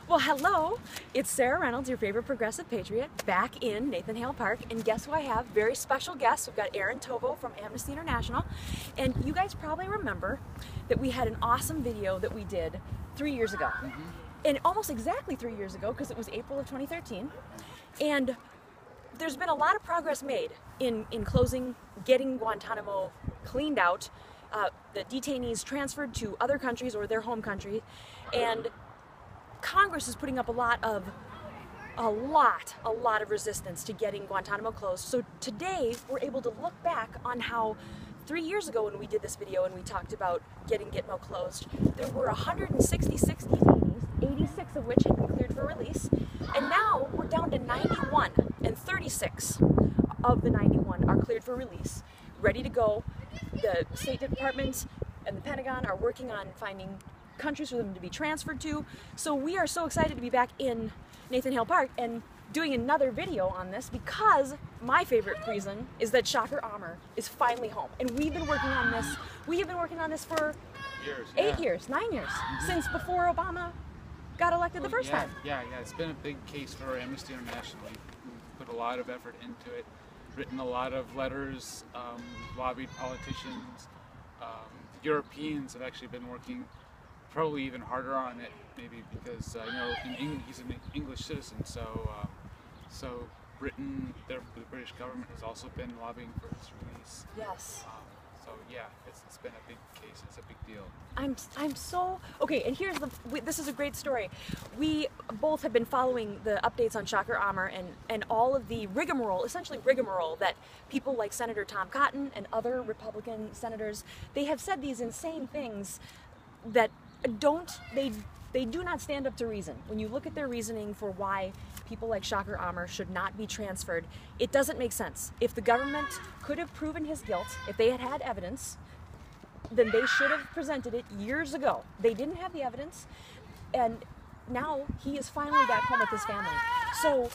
Well, hello, it's Sarah Reynolds, your favorite progressive patriot, back in Nathan Hale Park, and guess who I have? Very special guest. We've got Aaron Tovo from Amnesty International, and you guys probably remember that we had an awesome video that we did 3 years ago, and almost exactly 3 years ago, because it was April of 2013, and there's been a lot of progress made in closing, getting Guantanamo cleaned out, the detainees transferred to other countries or their home country, and Congress is putting up a lot of resistance to getting Guantanamo closed. So today we're able to look back on how 3 years ago when we did this video and we talked about getting Gitmo closed, there were 166 detainees, 86 of which had been cleared for release, and now we're down to 91, and 36 of the 91 are cleared for release, ready to go. The State Department and the Pentagon are working on finding countries for them to be transferred to. So we are so excited to be back in Nathan Hale Park and doing another video on this because my favorite reason is that Shocker Aamer is finally home. And we've been working on this, for years, 8 years, 9 years, since before Obama got elected the first time. Yeah, it's been a big case for Amnesty International. We've put a lot of effort into it, written a lot of letters, lobbied politicians. Europeans have actually been working probably even harder on it, maybe because I know he's an English citizen, so Britain, the British government has also been lobbying for his release. Yes. So yeah, it's been a big case. It's a big deal. I'm so okay. And here's this is a great story. We both have been following the updates on Shocker Aamer and all of the rigmarole, essentially rigmarole, that people like Senator Tom Cotton and other Republican senators, they have said these insane things that they do not stand up to reason. When you look at their reasoning for why people like Shocker Aamer should not be transferred, it doesn't make sense. If the government could have proven his guilt, if they had had evidence, then they should have presented it years ago. They didn't have the evidence, and now he is finally back home with his family. So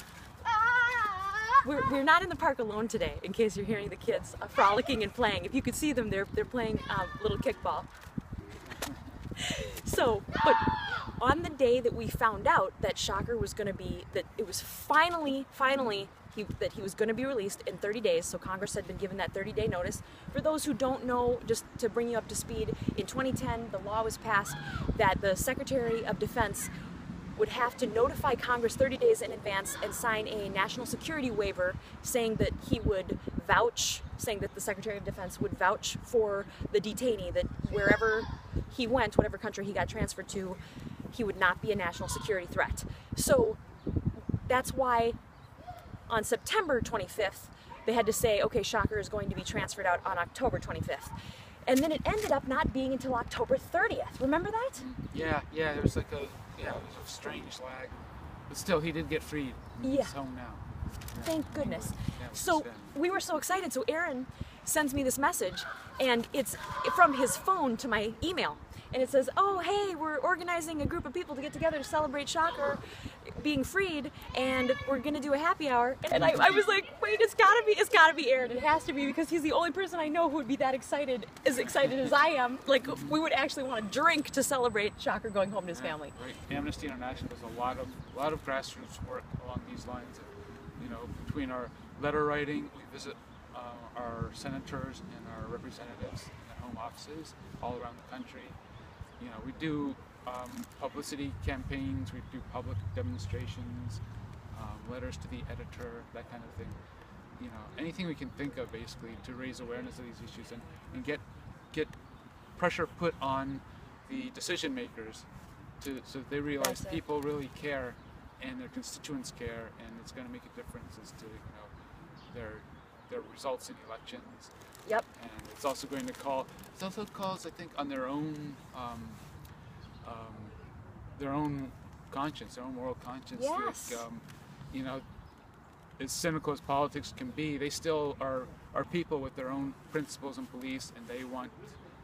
we're not in the park alone today, in case you're hearing the kids frolicking and playing. If you could see them, they're playing little kickball. So, but on the day that we found out that Shocker was going to be, that it was finally that he was going to be released in 30 days, so Congress had been given that 30-day notice. For those who don't know, just to bring you up to speed, in 2010 the law was passed that the Secretary of Defense would have to notify Congress 30 days in advance and sign a national security waiver saying that he would vouch, saying that the Secretary of Defense would vouch for the detainee, that wherever he went, whatever country he got transferred to, he would not be a national security threat. So that's why on September 25th, they had to say, okay, Shocker is going to be transferred out on October 25th. And then it ended up not being until October 30th. Remember that? Yeah, there was like it was a strange lag. But still, he did get freed. He's home now. Yeah. Thank goodness. Yeah, so we were so excited. So Aaron sends me this message, and it's from his phone to my email. And it says, oh, hey, we're organizing a group of people to get together to celebrate Shocker being freed, and we're going to do a happy hour. And I was like, wait, it's gotta be Aaron. It has to be, because he's the only person I know who would be that excited as I am. Like, we would actually want to drink to celebrate Shocker going home to his family. Right. Amnesty International does a lot of grassroots work along these lines. You know, between our letter writing, we visit our senators and our representatives in their home offices all around the country. You know, we do publicity campaigns, we do public demonstrations, letters to the editor, that kind of thing. You know, anything we can think of basically to raise awareness of these issues and get pressure put on the decision makers so they realize people really care and their constituents care, and it's going to make a difference as to their results in elections. Yep. And it's also going to calls, I think, on their own conscience, their own moral conscience. Yes. Like, you know, as cynical as politics can be, they still are people with their own principles and beliefs, and they want,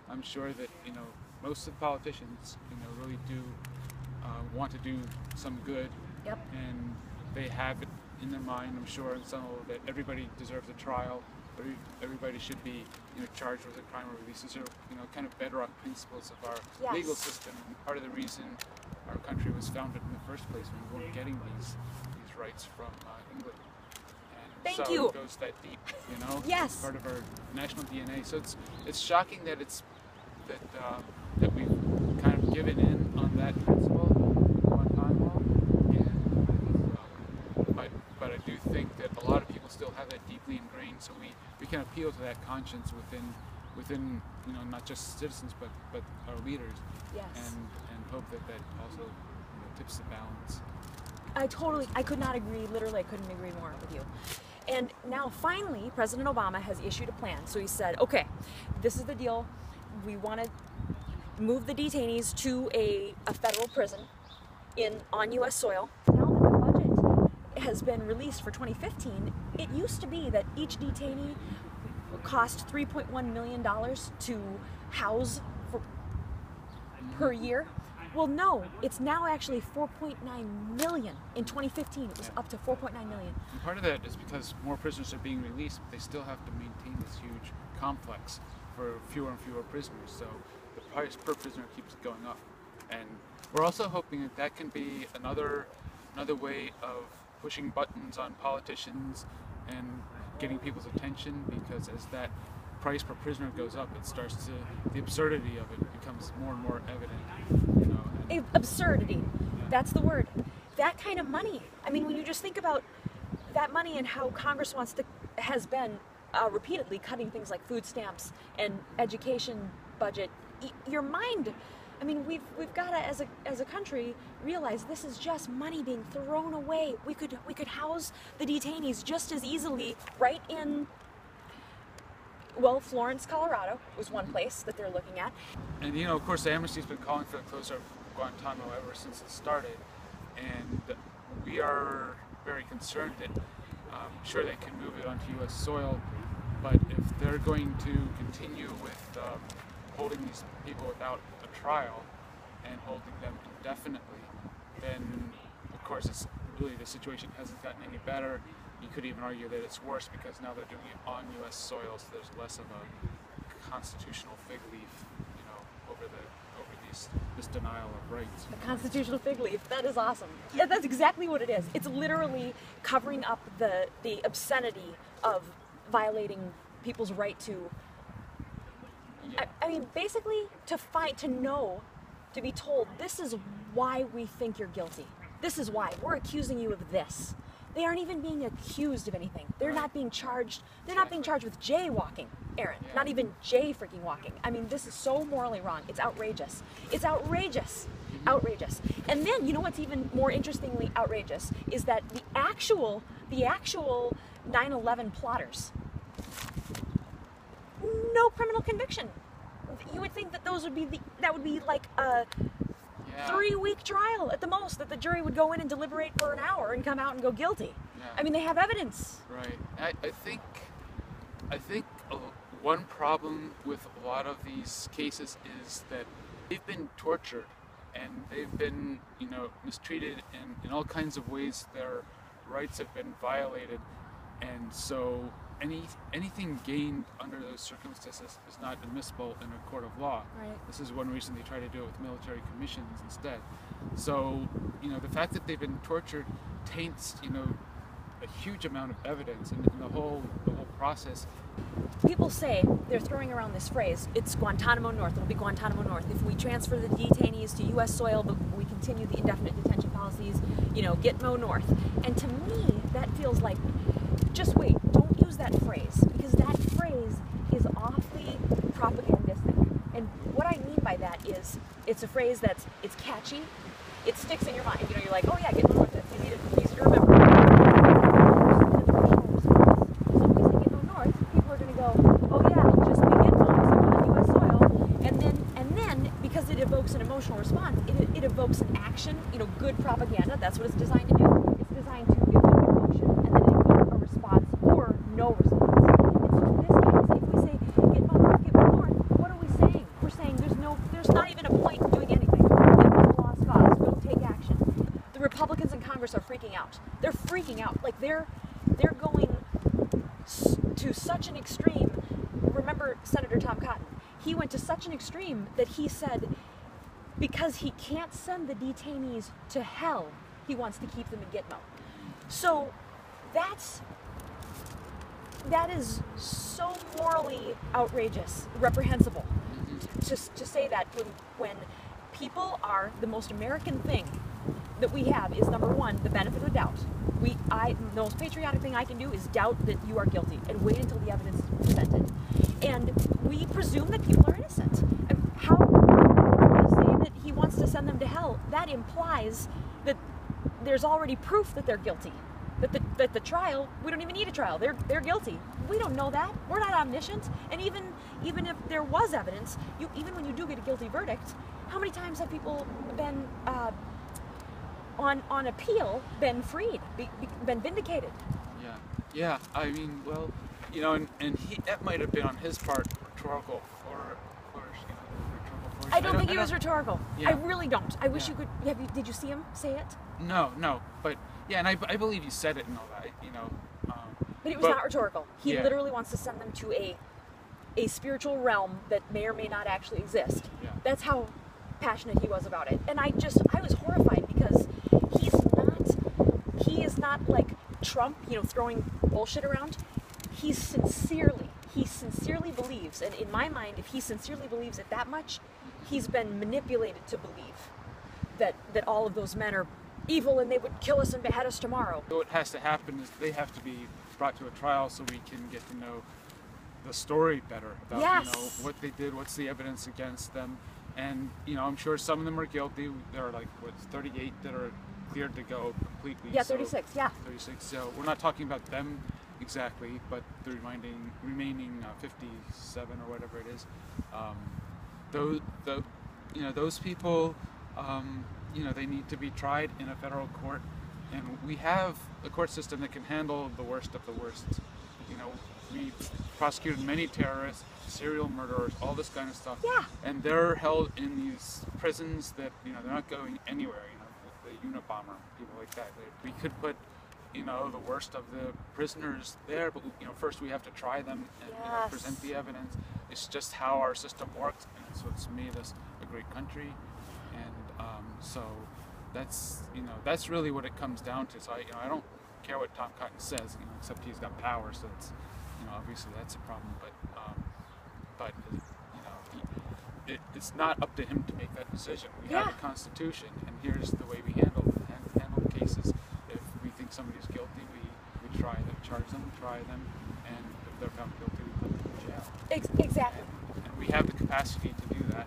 I'm sure that, you know, most of the politicians, you know, really do want to do some good. Yep. And they have it in their mind, I'm sure, and some that everybody deserves a trial. Everybody should be, you know, charged with a crime or release. These are, you know, kind of bedrock principles of our legal system. And part of the reason our country was founded in the first place, when we weren't getting these rights from England. And Thank so you. it goes that deep, you know. Yes. It's part of our national DNA. So it's shocking that that we've kind of given in on that principle in Guantanamo, but I do think that a lot of people still have that deeply ingrained. So we can appeal to that conscience within you know, not just citizens but our leaders. Yes. And hope that also, you know, tips the balance. I could not agree, literally I couldn't agree more with you. And now finally, President Obama has issued a plan. So he said, okay, this is the deal. We want to move the detainees to a federal prison on U.S. soil. Now that the budget has been released for 2015, it used to be that each detainee cost $3.1 million to house per year. Well, no, it's now actually 4.9 million. In 2015, it was up to 4.9 million. And part of that is because more prisoners are being released, but they still have to maintain this huge complex for fewer and fewer prisoners. So the price per prisoner keeps going up. And we're also hoping that that can be another way of pushing buttons on politicians and getting people's attention, because as that price per prisoner goes up, the absurdity of it becomes more and more evident. You know, Absurdity, that's the word. That kind of money. I mean, when you just think about that money and how Congress has been repeatedly cutting things like food stamps and education budget, your mind. I mean, we've got to, as a country, realize this is just money being thrown away. We could house the detainees just as easily right in, well, Florence, Colorado was one place that they're looking at. And you know, of course, the Amnesty's been calling for the closure of Guantanamo ever since it started, and we are very concerned that sure, they can move it onto U.S. soil, but if they're going to continue with holding these people without a trial and holding them indefinitely, then of course it's really, the situation hasn't gotten any better. You could even argue that it's worse because now they're doing it on U.S. soil, so there's less of a constitutional fig leaf, you know, over this denial of rights. The constitutional fig leaf. That is awesome. Yeah, that's exactly what it is. It's literally covering up the obscenity of violating people's right to. Yeah. I mean, basically, to be told, this is why we think you're guilty. This is why we're accusing you of this. They aren't even being accused of anything. They're not being charged. They're not being charged with jaywalking, Aaron. Yeah. Not even freaking walking. I mean, this is so morally wrong. It's outrageous. It's outrageous. Outrageous. And then, you know what's even more interestingly outrageous is that the actual 9/11 plotters, no criminal conviction. You would think that that would be like a 3-week trial at the most, that the jury would go in and deliberate for an hour and come out and go guilty. Yeah. I mean, they have evidence. Right. I think one problem with a lot of these cases is that they've been tortured and they've been, you know, mistreated in all kinds of ways. Their rights have been violated, and so anything gained under those circumstances is not admissible in a court of law. Right. This is one reason they try to do it with military commissions instead. So, you know, the fact that they've been tortured taints, you know, a huge amount of evidence in the whole process. People say, they're throwing around this phrase, it's Guantanamo North, it'll be Guantanamo North. If we transfer the detainees to U.S. soil, but we continue the indefinite detention policies, you know, Gitmo North. And to me, that feels like, just wait, don't use that phrase, because that phrase is awfully propagandistic. And what I mean by that is, it's a phrase it's catchy, it sticks in your mind. You know, you're like, oh yeah, Gitmo North, it's easy to remember. An emotional response, it evokes an action, you know, good propaganda. That's what it's designed to do. It's designed to evoke emotion and then evoke a response or no response. And so in this case, if we say Gitmo North, what are we saying? We're saying there's not even a point in doing anything. It was a lost cause. Don't take action. The Republicans in Congress are freaking out. They're freaking out. Like they're going to such an extreme. Remember Senator Tom Cotton? He went to such an extreme that he said, because he can't send the detainees to hell, he wants to keep them in Gitmo. So that is so morally outrageous, reprehensible, to say that when people are, the most American thing that we have is, number one, the benefit of doubt. The most patriotic thing I can do is doubt that you are guilty and wait until the evidence is presented. And we presume that people are innocent. And how to say that he wants to send them to hell, that implies that there's already proof that they're guilty. That the trial, we don't even need a trial. They're guilty. We don't know that. We're not omniscient. And even if there was evidence, even when you do get a guilty verdict, how many times have people been on appeal, been freed, been vindicated? Yeah. I mean, well, you know, and that might have been on his part rhetorical, or rhetorical. I don't think he was rhetorical. Yeah. I really don't. I wish you could. Did you see him say it? No, but yeah, and I believe he said it and all that, you know. But it was not rhetorical. He Yeah. literally wants to send them to a spiritual realm that may or may not actually exist. Yeah. That's how passionate he was about it. And I was horrified because he is not like Trump, you know, throwing bullshit around. He sincerely believes, and in my mind, if he sincerely believes it that much, he's been manipulated to believe that all of those men are evil and they would kill us and behead us tomorrow. What has to happen is they have to be brought to a trial so we can get to know the story better about Yes. you know, what they did, what's the evidence against them, and you know, I'm sure some of them are guilty. There are like 38 that are cleared to go completely. Yeah, 36. Yeah. 36. So we're not talking about them exactly, but the remaining 57 or whatever it is. Those people, you know, they need to be tried in a federal court, and we have a court system that can handle the worst of the worst. You know, we prosecuted many terrorists, serial murderers, all this kind of stuff. Yeah. And they're held in these prisons that, you know, they're not going anywhere. You know, the Unabomber, people like that. We could put, you know, the worst of the prisoners there, but you know, first we have to try them and you know, present the evidence. It's just how our system works, and it's what's made us a great country. And so that's really what it comes down to. So I don't care what Tom Cotton says, you know, except he's got power, so it's, you know, obviously that's a problem. But you know, it's not up to him to make that decision. We have a constitution, and here's the way we handle cases. If we think somebody's guilty, we try them, charge them, try them, and if they're found guilty, we put them in jail. Exactly. And we have the capacity to do that.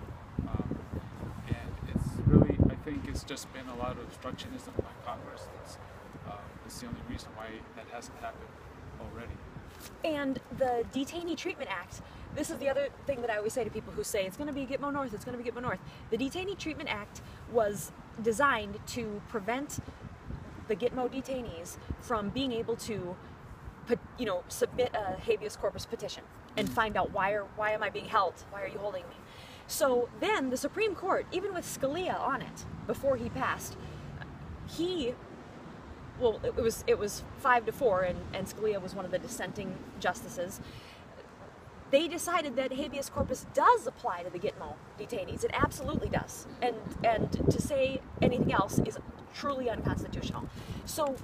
And it's really, I think it's just been a lot of obstructionism by Congress. That's the only reason why that hasn't happened already. And the Detainee Treatment Act, this is the other thing that I always say to people who say, it's going to be Gitmo North, it's going to be Gitmo North. The Detainee Treatment Act was designed to prevent the Gitmo detainees from being able to, you know, submit a habeas corpus petition and find out why am I being held? Why are you holding me? So then the Supreme Court, even with Scalia on it before he passed, it was 5-4, and Scalia was one of the dissenting justices. They decided that habeas corpus does apply to the Gitmo detainees. It absolutely does. And to say anything else is truly unconstitutional. So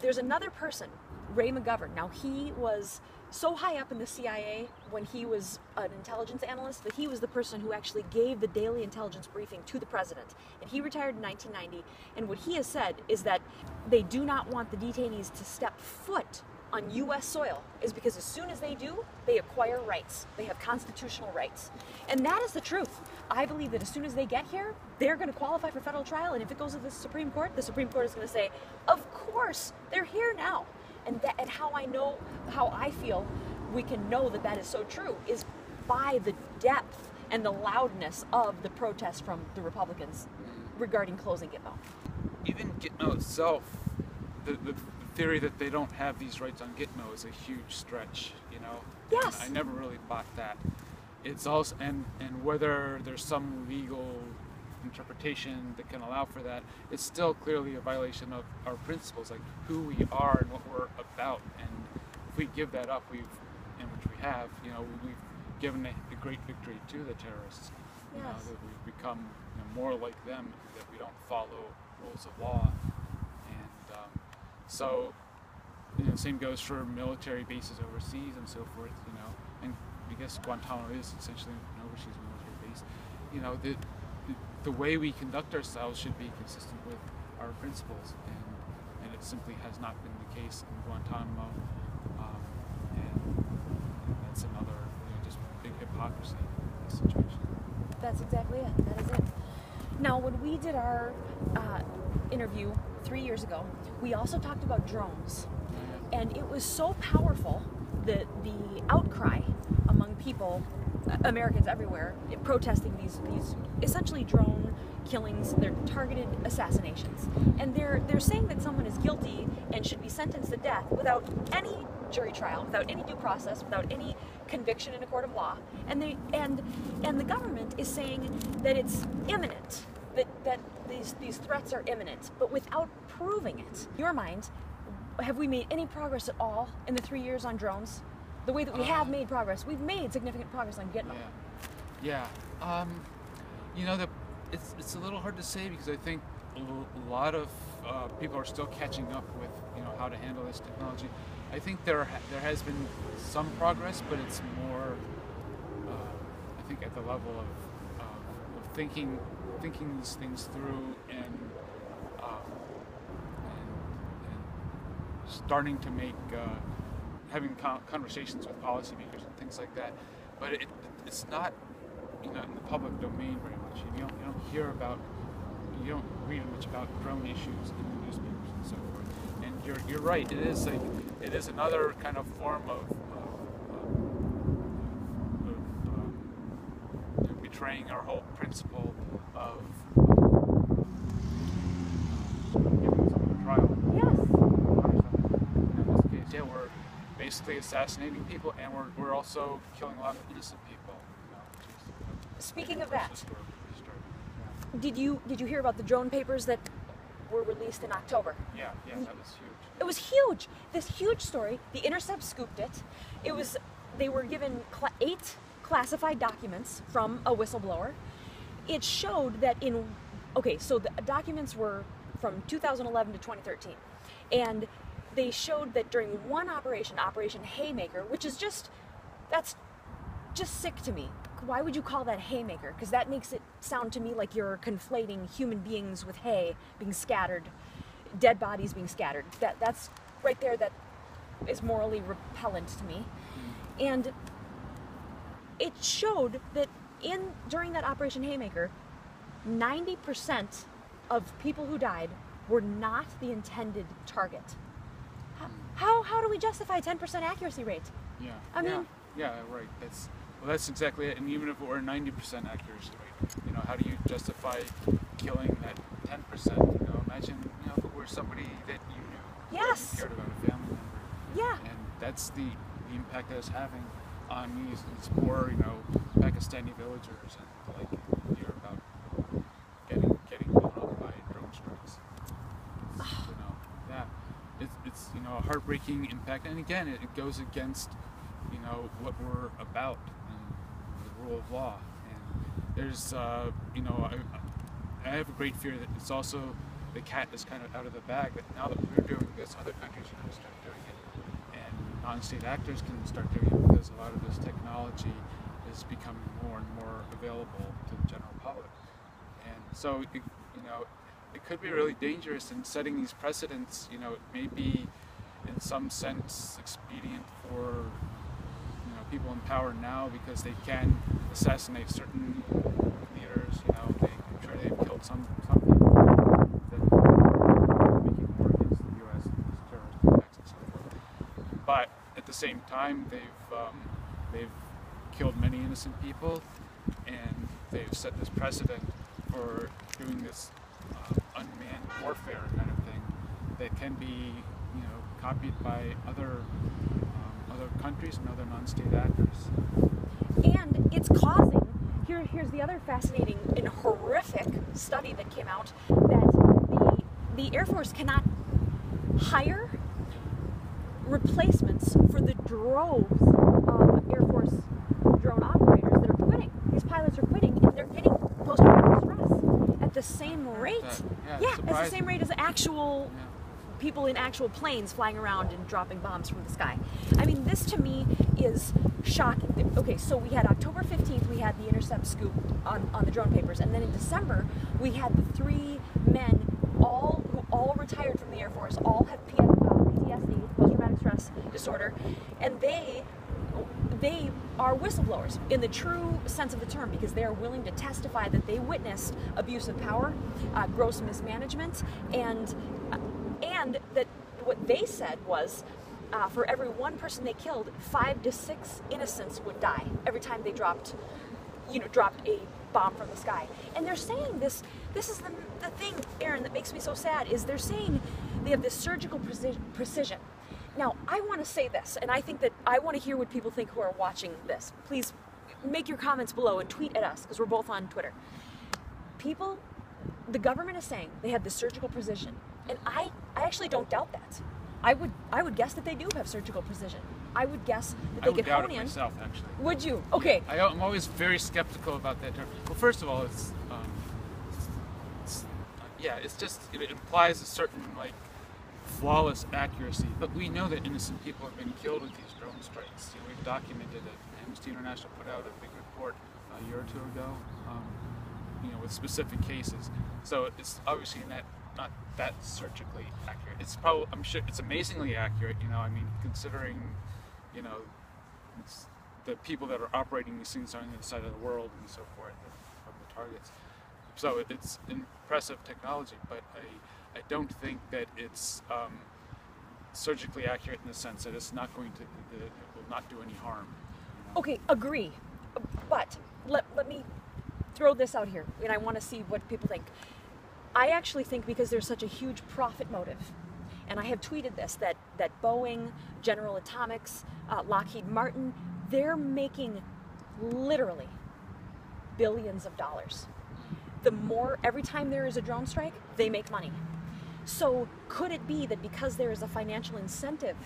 there's another person, Ray McGovern. Now, he was so high up in the CIA when he was an intelligence analyst that he was the person who actually gave the daily intelligence briefing to the president. And he retired in 1990. And what he has said is that they do not want the detainees to step foot on U.S. soil, is because as soon as they do, they acquire rights. They have constitutional rights. And that is the truth. I believe that as soon as they get here, they're going to qualify for federal trial, and if it goes to the Supreme Court is going to say, of course, they're here now. And how I feel we can know that that is so true is by the depth and the loudness of the protests from the Republicans regarding closing Gitmo. Even Gitmo itself, the theory that they don't have these rights on Gitmo is a huge stretch, you know? Yes. And I never really bought that. It's also, and whether there's some legal interpretation that can allow for that, it's still clearly a violation of our principles, like who we are and what we're about. And if we give that up, which we have, you know, we've given a great victory to the terrorists. You know, that we've become more like them, that we don't follow rules of law. And so, same goes for military bases overseas and so forth. And I guess Guantanamo is essentially an overseas military base. The way we conduct ourselves should be consistent with our principles, and it simply has not been the case in Guantanamo, and that's another just big hypocrisy in this situation. That's exactly it. That is it. Now, when we did our interview 3 years ago, we also talked about drones, and it was so powerful that the outcry among people, Americans everywhere, protesting these essentially drone killings. They're targeted assassinations, and they're saying that someone is guilty and should be sentenced to death without any jury trial, without any due process, without any conviction in a court of law. And the government is saying that it's imminent, that these threats are imminent, but without proving it. In your mind, have we made any progress at all in the 3 years on drones? The way that we have made progress, we've made significant progress on Gitmo. Yeah. It's a little hard to say, because I think a lot of people are still catching up with how to handle this technology. I think there has been some progress, but it's more I think at the level of thinking these things through and starting to make having conversations with policymakers and things like that. But it's not in the public domain very much. You don't hear about, you don't read much about drone issues in the newspapers and so forth. And you're right. It is another kind of form of betraying our whole principle of giving someone a trial. Yes. In this case, yeah, we're basically assassinating people, and we're also killing a lot of innocent people. Speaking of that, did you hear about the drone papers that were released in October? Yeah, that was huge. It was huge. This huge story. The Intercept scooped it. They were given 8 classified documents from a whistleblower. It showed that so the documents were from 2011 to 2013, and they showed that during one operation, Operation Haymaker, which is that's just sick to me. Why would you call that haymaker? Because that makes it sound to me like you're conflating human beings with hay being scattered, dead bodies being scattered. That's right there, that is morally repellent to me. And it showed that during that Operation Haymaker, 90% of people who died were not the intended target. How do we justify a 10% accuracy rate? Yeah, right. That's exactly it. And even if it were a 90% accuracy rate, how do you justify killing that 10%? Imagine, if it were somebody that you knew, yes, you cared about, a family member. Yeah. And that's the impact that it's having on these poor, Pakistani villagers, and you hear about getting blown up by drone strikes. It's a heartbreaking impact, and again, it goes against what we're about and the rule of law. And there's I have a great fear that it's also the cat is kind of out of the bag, that now that we're doing this, other countries are going to start doing it, and non-state actors can start doing it, because a lot of this technology is becoming more and more available to the general public. And so it could be really dangerous in setting these precedents. It may be in some sense expedient for people in power now, because they can assassinate certain leaders. I'm sure they've killed some people, that making war against the U.S. and these terrorist attacks and so forth. But at the same time, they've killed many innocent people, and they've set this precedent for doing this unmanned warfare kind of thing that can be copied by other countries and other non-state actors. And it's causing, here's the other fascinating and horrific study that came out, that the Air Force cannot hire replacements for the droves of Air Force drone operators that are quitting. These pilots are quitting, and they're getting post-traumatic stress. the same rate. Yeah, at the same rate as actual people in actual planes flying around and dropping bombs from the sky. I mean, this to me is shocking. Okay, so we had October 15th, we had the intercept scoop on the drone papers, and then in December, we had the 3 men who all retired from the Air Force, all have PTSD, post-traumatic stress disorder, and they are whistleblowers in the true sense of the term, because they are willing to testify that they witnessed abuse of power, gross mismanagement, and that what they said was for every 1 person they killed, 5 to 6 innocents would die every time they dropped a bomb from the sky. And they're saying this is the thing, Aaron, that makes me so sad, is they're saying they have this surgical precision. Now, I want to say this, and I think that I want to hear what people think who are watching this. Please make your comments below and tweet at us, because we're both on Twitter. The government is saying they have this surgical precision, and I actually don't doubt that. I would guess that they do have surgical precision. I would guess that they could hone in. I would doubt it myself, actually. Would you? Okay. I'm always very skeptical about that term. Well, first of all, it implies a certain flawless accuracy. But we know that innocent people have been killed with these drone strikes. We've documented it. Amnesty International put out a big report a year or two ago, with specific cases. So it's obviously not that surgically accurate. I'm sure it's amazingly accurate. Considering, it's the people that are operating these things on the other side of the world and so forth of the targets. So it's impressive technology, but I don't think that it's surgically accurate in the sense that it's not going to, it will not do any harm. Okay, agree. But let me throw this out here, and I want to see what people think. I actually think, because there's such a huge profit motive, and I have tweeted this, that Boeing, General Atomics, Lockheed Martin, they're making literally billions of dollars. Every time there is a drone strike, they make money. So could it be that because there is a financial incentive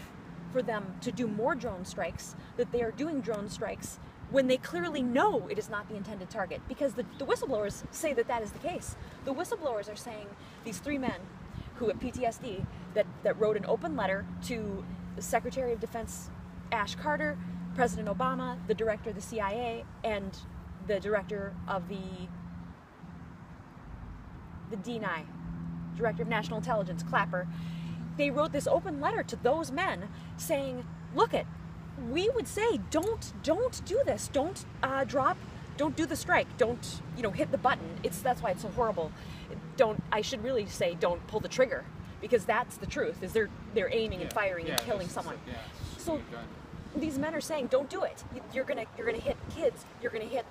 for them to do more drone strikes, that they are doing drone strikes when they clearly know it is not the intended target? Because the whistleblowers say that is the case. The whistleblowers are saying, these 3 men who have PTSD, that wrote an open letter to the Secretary of Defense Ash Carter, President Obama, the director of the CIA, and the director of the Detainee, Director of National Intelligence, Clapper. They wrote this open letter to those men saying, look we would say, don't do this. Don't do the strike. Don't, hit the button. That's why it's so horrible. I should really say, don't pull the trigger, because that's the truth, is they're aiming and firing and killing someone. So these men are saying, don't do it. You're gonna hit kids. You're gonna hit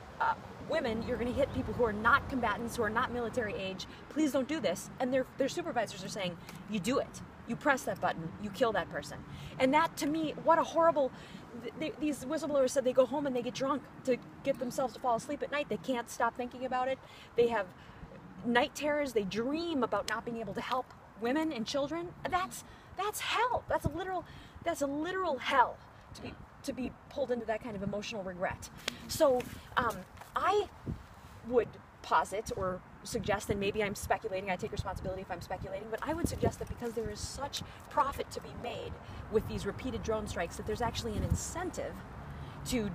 women. You're gonna hit people who are not combatants, who are not military age. Please don't do this. And their supervisors are saying, you do it. You press that button. You kill that person. And that, to me, what a horrible. These whistleblowers said they go home and they get drunk to get themselves to fall asleep at night. They can't stop thinking about it. They have night terrors. They dream about not being able to help women and children. That's hell. That's a literal hell to be pulled into that kind of emotional regret. So I would posit or suggest, and maybe I'm speculating, I take responsibility if I'm speculating, but I would suggest that because there is such profit to be made with these repeated drone strikes, that there's actually an incentive to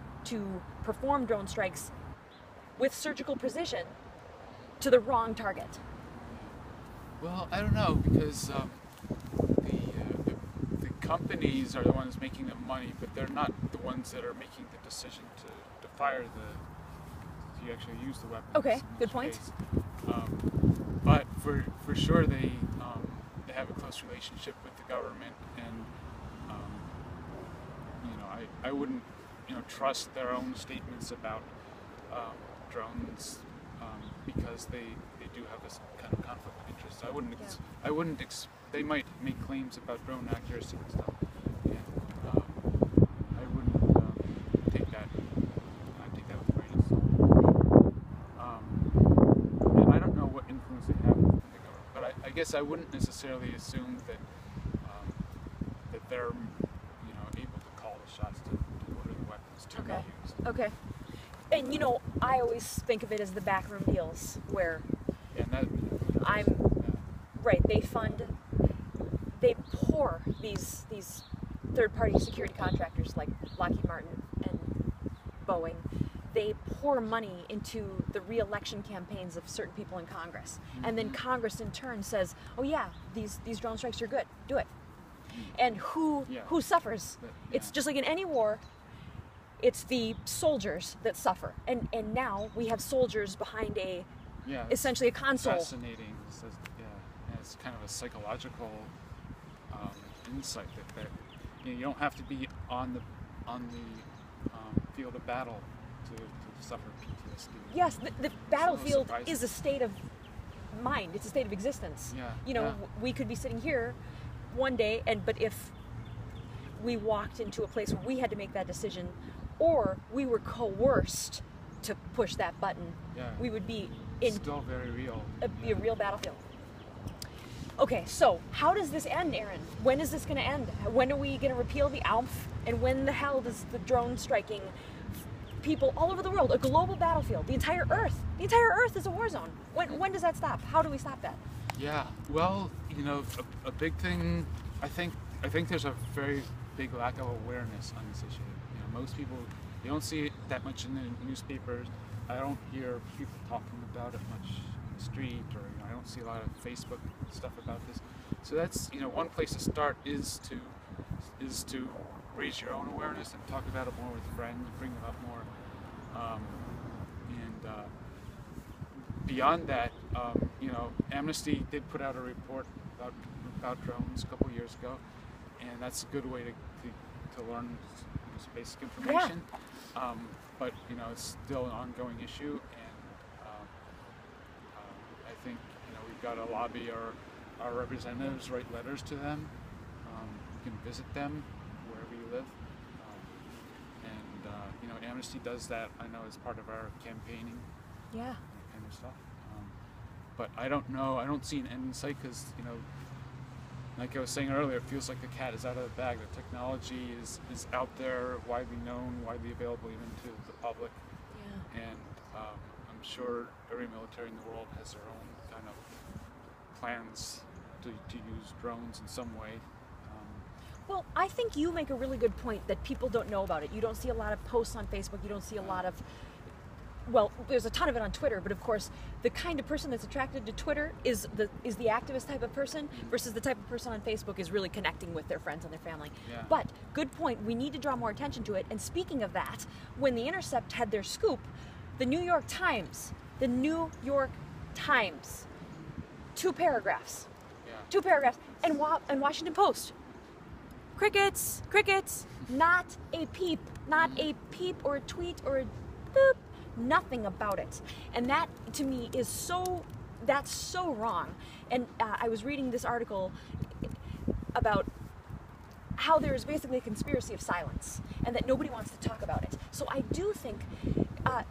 perform drone strikes with surgical precision to the wrong target. Well, I don't know, because the companies are the ones making the money, but they're not the ones that are making the decision to fire you actually use the weapons. Okay, good point. But for sure they have a close relationship with the government, and I wouldn't trust their own statements about drones because they do have this kind of conflict of interest. I wouldn't they might make claims about drone accuracy and stuff. I wouldn't take that with a grain of salt. And I don't know what influence they have in the government, but I guess I wouldn't necessarily assume that they're able to call the shots to order the weapons to be used. Okay. And I always think of it as the backroom deals, where And that, right. They pour these third-party security contractors like Lockheed Martin and Boeing. They pour money into the re-election campaigns of certain people in Congress, and then Congress in turn says, "Oh yeah, these drone strikes are good. Do it." And who suffers? It's just like in any war. It's the soldiers that suffer, and now we have soldiers behind essentially a console. Fascinating. And it's kind of a psychological insight that you don't have to be on the field of battle to suffer PTSD. Yes, the battlefield is a state of mind. It's a state of existence. We could be sitting here one day, but if we walked into a place where we had to make that decision, or we were coerced to push that button, we would be still very real. Be a real battlefield. Okay, so how does this end, Aaron? When is this going to end? When are we going to repeal the ALF? And when the hell does the drone striking people all over the world, a global battlefield, the entire Earth is a war zone. When does that stop? How do we stop that? Yeah, well, a big thing, I think there's a very big lack of awareness on this issue. Most people, you don't see it that much in the newspapers. I don't hear people talking about it much in the street, or I don't see a lot of Facebook stuff about this. So that's one place to start is to raise your own awareness and talk about it more with friends, bring it up more, and beyond that, Amnesty did put out a report about drones a couple years ago, and that's a good way to learn some basic information. But it's still an ongoing issue, and I think we've got to lobby our representatives, write letters to them. You can visit them wherever you live, and Amnesty does that. I know as part of our campaigning, that kind of stuff. But I don't know. I don't see an end in sight because like I was saying earlier, it feels like the cat is out of the bag. The technology is out there, widely known, widely available even to the public. And I'm sure every military in the world has their own kind of plans to use drones in some way. Well, I think you make a really good point that people don't know about it. You don't see a lot of posts on Facebook. You don't see a lot of, well, there's a ton of it on Twitter, but of course, the kind of person that's attracted to Twitter is the activist type of person versus the type of person on Facebook is really connecting with their friends and their family. But good point. We need to draw more attention to it. And speaking of that, when The Intercept had their scoop, the New York Times, 2 paragraphs, and Washington Post. Crickets, not a peep or a tweet or a boop, nothing about it. And that to me is that's so wrong. And I was reading this article about how there is basically a conspiracy of silence and that nobody wants to talk about it. So I do think,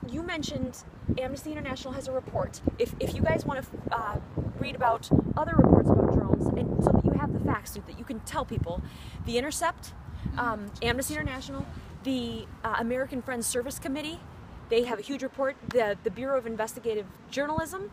you mentioned Amnesty International has a report. If you guys want to read about other reports about drones, and so that you have the facts so that you can tell people, The Intercept, Amnesty International, the American Friends Service Committee, they have a huge report, the Bureau of Investigative Journalism,